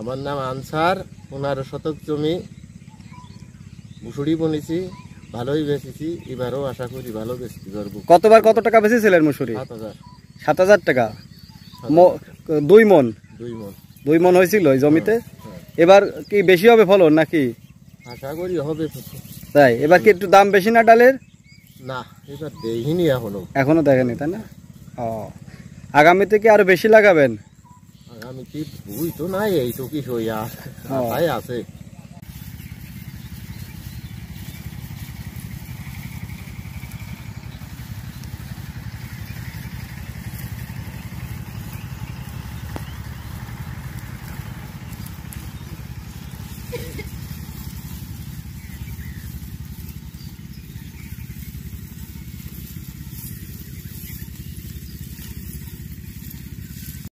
আমার নাম আনসার। 15 শতক জমি মুসুরি বনেছি, ভালোই বেচেছি। এবারও আশা করি ভালো বেচতে পারবো। কতবার কত টাকা বেচেছিলেন মুসুরি? 7,000। 7,000 টাকা। 2 মন? 2 মন হয়েছিল ওই জমিতে। এবার কি বেশি হবে ফলন নাকি? আশা করি হবে। তাই এবার কি একটু দাম বেশি না ডালের? না, এবার দেখিনি এখনো দেখেনি, তাই না? ও, আগামীতে কি আরো বেশি লাগাবেন? আগামী কি বুঝ তো নাই, এইটুকি হইয়া আছে।